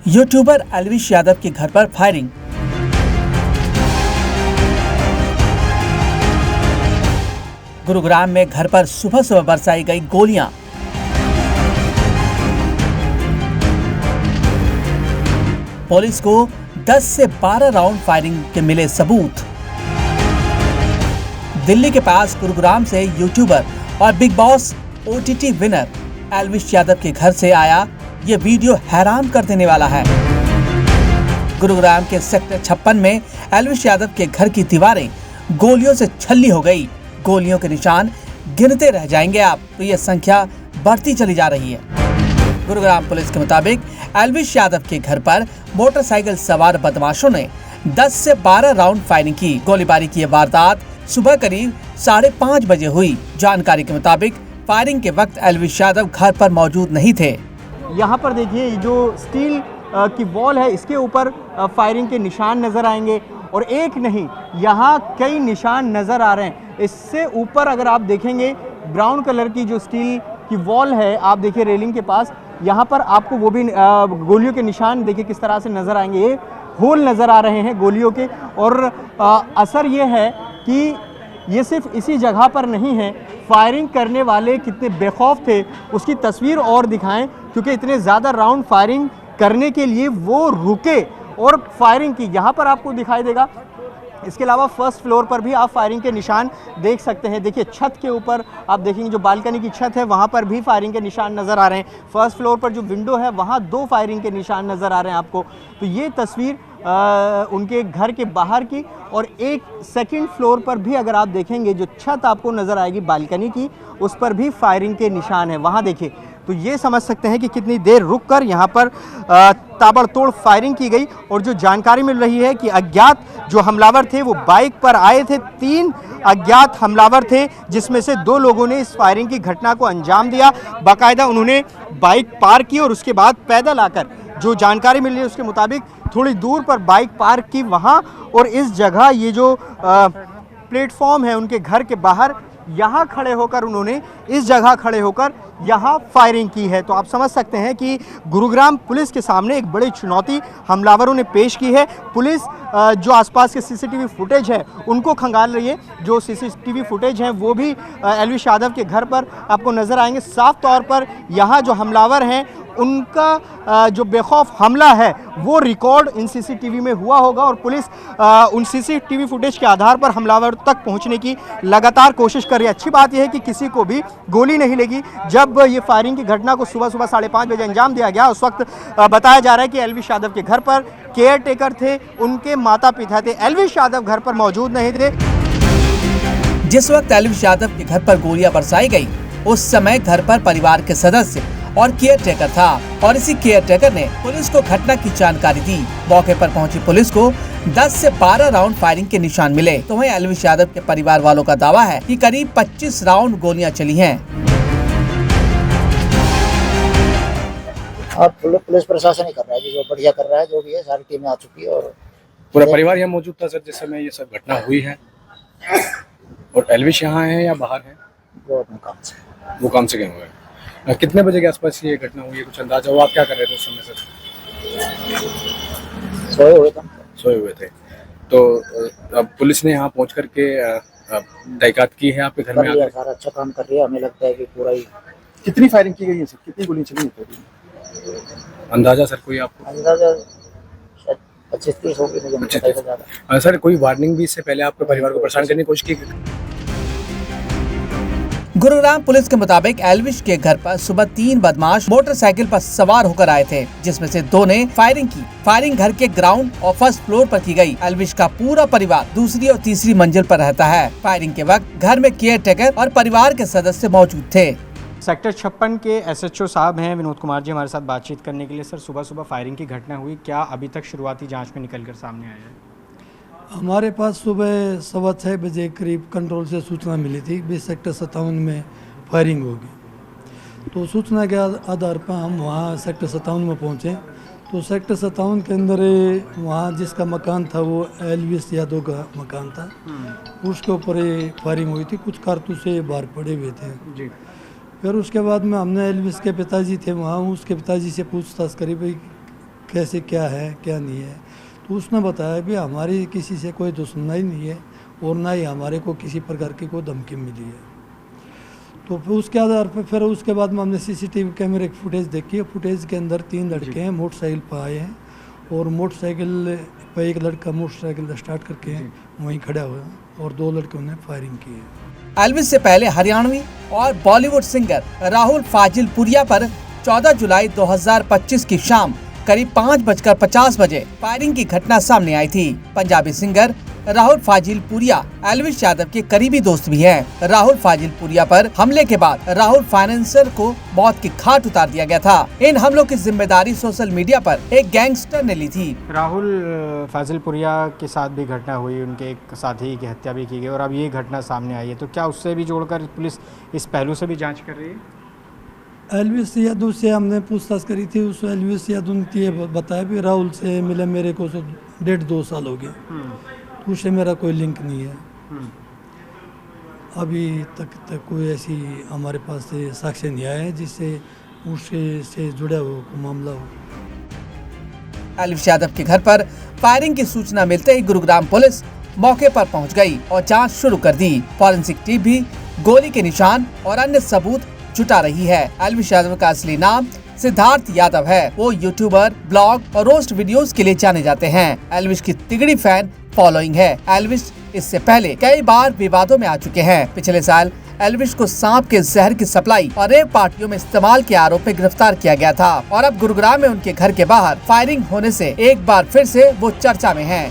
YouTuber Elvish Yadav के घर पर फायरिंग। गुरुग्राम में घर पर सुबह सुबह बरसाई गई गोलियां। पुलिस को 10 से 12 राउंड फायरिंग के मिले सबूत। दिल्ली के पास गुरुग्राम से यूट्यूबर और big boss OTT winner Elvish Yadav के घर से आया ये वीडियो हैरान कर देने वाला है। गुरुग्राम के सेक्टर 56 में एल्विश यादव के घर की दीवारें गोलियों से छल्ली हो गई। गोलियों के निशान गिनते रह जाएंगे आप, तो ये संख्या बढ़ती चली जा रही है। गुरुग्राम पुलिस के मुताबिक एल्विश यादव के घर पर मोटरसाइकिल सवार बदमाशों ने 10 से 12 राउंड फायरिंग की। गोलीबारी की वारदात सुबह करीब 5:30 बजे हुई। जानकारी के मुताबिक फायरिंग के वक्त एल्विश यादव घर पर मौजूद नहीं थे। यहाँ पर देखिए जो स्टील की वॉल है इसके ऊपर फायरिंग के निशान नज़र आएंगे, और एक नहीं यहाँ कई निशान नज़र आ रहे हैं। इससे ऊपर अगर आप देखेंगे ब्राउन कलर की जो स्टील की वॉल है, आप देखिए रेलिंग के पास, यहाँ पर आपको वो भी गोलियों के निशान देखिए किस तरह से नज़र आएंगे। ये होल नज़र आ रहे हैं गोलियों के, और असर ये है कि ये सिर्फ इसी जगह पर नहीं है, फायरिंग करने वाले कितने बेखौफ थे उसकी तस्वीर और दिखाएं, क्योंकि इतने ज़्यादा राउंड फायरिंग करने के लिए वो रुके और फायरिंग की। यहाँ पर आपको दिखाई देगा। इसके अलावा फर्स्ट फ्लोर पर भी आप फायरिंग के निशान देख सकते हैं। देखिए छत के ऊपर आप देखेंगे जो बालकनी की छत है वहाँ पर भी फायरिंग के निशान नज़र आ रहे हैं। फर्स्ट फ्लोर पर जो विंडो है वहाँ 2 फायरिंग के निशान नज़र आ रहे हैं आपको। तो ये तस्वीर उनके घर के बाहर की, और एक सेकंड फ्लोर पर भी अगर आप देखेंगे जो छत आपको नज़र आएगी बालकनी की, उस पर भी फायरिंग के निशान है। वहाँ देखिए तो ये समझ सकते हैं कि कितनी देर रुककर यहाँ पर ताबड़तोड़ फायरिंग की गई। और जो जानकारी मिल रही है कि अज्ञात जो हमलावर थे वो बाइक पर आए थे। 3 अज्ञात हमलावर थे, जिसमें से 2 लोगों ने इस फायरिंग की घटना को अंजाम दिया। बाकायदा उन्होंने बाइक पार की और उसके बाद पैदल आकर, जो जानकारी मिल रही है उसके मुताबिक, थोड़ी दूर पर बाइक पार्क की वहाँ, और इस जगह ये जो प्लेटफॉर्म है उनके घर के बाहर, यहाँ खड़े होकर उन्होंने इस जगह खड़े होकर यहाँ फायरिंग की है। तो आप समझ सकते हैं कि गुरुग्राम पुलिस के सामने एक बड़ी चुनौती हमलावरों ने पेश की है। पुलिस जो आसपास के CCTV फुटेज है उनको खंगाल रही है। जो CCTV फुटेज हैं वो भी एल्विश यादव के घर पर आपको नज़र आएंगे। साफ तौर पर यहाँ जो हमलावर हैं उनका जो बेखौफ हमला है वो रिकॉर्ड इन CCTV में हुआ होगा, और पुलिस उन CCTV फुटेज के आधार पर हमलावर तक पहुंचने की लगातार कोशिश कर रही है। अच्छी बात यह है कि किसी को भी गोली नहीं लगी। जब ये फायरिंग की घटना को सुबह 5:30 बजे अंजाम दिया गया, उस वक्त बताया जा रहा है कि एल्विश यादव के घर पर केयर टेकर थे, उनके माता पिता थे। एल्विश यादव घर पर मौजूद नहीं थे। जिस वक्त एल्विश यादव के घर पर गोलियां बरसाई गई, उस समय घर पर परिवार के सदस्य और केयर टेकर था, और इसी केयर टेकर ने पुलिस को घटना की जानकारी दी। मौके पर पहुंची पुलिस को 10 से 12 राउंड फायरिंग के निशान मिले। तो वहीं एल्विश यादव के परिवार वालों का दावा है कि करीब 25 राउंड गोलियां चली हैं। और पुलिस प्रशासन ही कर रहा है, जो बढ़िया कर रहा है, जो भी है सारी टीमें आ चुकी है, और पूरा परिवार यहाँ मौजूद था सर जिस समय ये सब घटना हुई है। और एल्विश यहाँ है या बाहर है? वो अपने काम से, वो काम से गए हुए हैं। कितने बजे के आसपास ये घटना हुई है, कुछ अंदाजा हुआ? आप क्या कर रहे थे उस समय सर? सोए हुए थे। तो अब पुलिस ने यहाँ पहुँच करके तहकीकात की है आपके घर में आकर? सारा अच्छा काम कर रही है। हमें लगता है कि पूरा ही। कितनी फायरिंग की गई है सर? कितनी गोलियां चली हैं? अंदाजा सर कोई आपको? अंदाजा 25-30 होगी, मुझे नहीं पता ज़्यादा। सर कोई वार्निंग भी इससे पहले आपके परिवार को परेशान करने की कोशिश की? गुरुग्राम पुलिस के मुताबिक एल्विश के घर पर सुबह 3 बदमाश मोटरसाइकिल पर सवार होकर आए थे, जिसमें से 2 ने फायरिंग की। फायरिंग घर के ग्राउंड और फर्स्ट फ्लोर पर की गई। एल्विश का पूरा परिवार दूसरी और तीसरी मंजिल पर रहता है। फायरिंग के वक्त घर में केयर टेकर और परिवार के सदस्य मौजूद थे। सेक्टर 56 के SHO साहब हैं विनोद कुमार जी हमारे साथ बातचीत करने के लिए। सर सुबह सुबह फायरिंग की घटना हुई, क्या अभी तक शुरुआती जाँच में निकल कर सामने आया है? हमारे पास सुबह 6:15 बजे करीब कंट्रोल से सूचना मिली थी कि सेक्टर 57 में फायरिंग होगी। तो सूचना के आधार पर हम वहाँ सेक्टर 57 में पहुँचे। तो सेक्टर 57 के अंदर वहाँ जिसका मकान था वो एल्विश यादव का मकान था, उसके ऊपर फायरिंग हुई थी। कुछ कारतूसे बाहर पड़े हुए थे जी। फिर उसके बाद में हमने एल्विश के पिताजी थे वहाँ, उसके पिताजी से पूछताछ करी भाई कैसे क्या है क्या नहीं है। तो उसने बताया भी हमारी किसी से कोई दुश्मनी नहीं है और ना ही हमारे को किसी प्रकार की कोई धमकी मिली है। तो फिर उसके आधार पर फिर उसके बाद में हमने CCTV कैमरे की फुटेज देखी। फुटेज के अंदर 3 लड़के हैं मोटरसाइकिल पर आए हैं और मोटरसाइकिल पर एक लड़का मोटरसाइकिल स्टार्ट करके वहीं खड़ा हुआ है और 2 लड़कों ने फायरिंग की है। एल्विस से पहले हरियाणवी और बॉलीवुड सिंगर राहुल फाजिलपुरिया पर 14 जुलाई 2025 की शाम करीब 5:50 बजे फायरिंग की घटना सामने आई थी। पंजाबी सिंगर राहुल फाजिलपुरिया एल्विस यादव के करीबी दोस्त भी हैं। राहुल फाजिलपुरिया पर हमले के बाद राहुल फाइनेंसर को मौत की घाट उतार दिया गया था। इन हमलों की जिम्मेदारी सोशल मीडिया पर एक गैंगस्टर ने ली थी। राहुल फाजिलपुरिया के साथ भी घटना हुई, उनके एक साथी की हत्या भी की गई और अब ये घटना सामने आई है, तो क्या उससे भी जोड़कर पुलिस इस पहलू से भी जाँच कर रही है? एल्विस यादव से हमने पूछताछ करी थी। उस एल्विस यादव ने ये बताया भी राहुल से मिले मेरे को 1.5-2 साल हो गए, उससे मेरा कोई लिंक नहीं है। अभी तक कोई ऐसी हमारे पास से साक्ष्य नहीं आया है जिससे उससे से जुड़ा हुआ मामला हो। एल्विस यादव के घर पर फायरिंग की सूचना मिलते ही गुरुग्राम पुलिस मौके पर पहुंच गई और जांच शुरू कर दी। फॉरेंसिक टीम भी गोली के निशान और अन्य सबूत जुटा रही है। एल्विस यादव का असली नाम सिद्धार्थ यादव है। वो यूट्यूबर, ब्लॉग और रोस्ट वीडियोस के लिए जाने जाते हैं। एल्विस की तिगड़ी फैन फॉलोइंग है। एल्विस इससे पहले कई बार विवादों में आ चुके हैं। पिछले साल एल्विस को सांप के जहर की सप्लाई और रेप पार्टियों में इस्तेमाल के आरोप में गिरफ्तार किया गया था और अब गुरुग्राम में उनके घर के बाहर फायरिंग होने से एक बार फिर से वो चर्चा में हैं।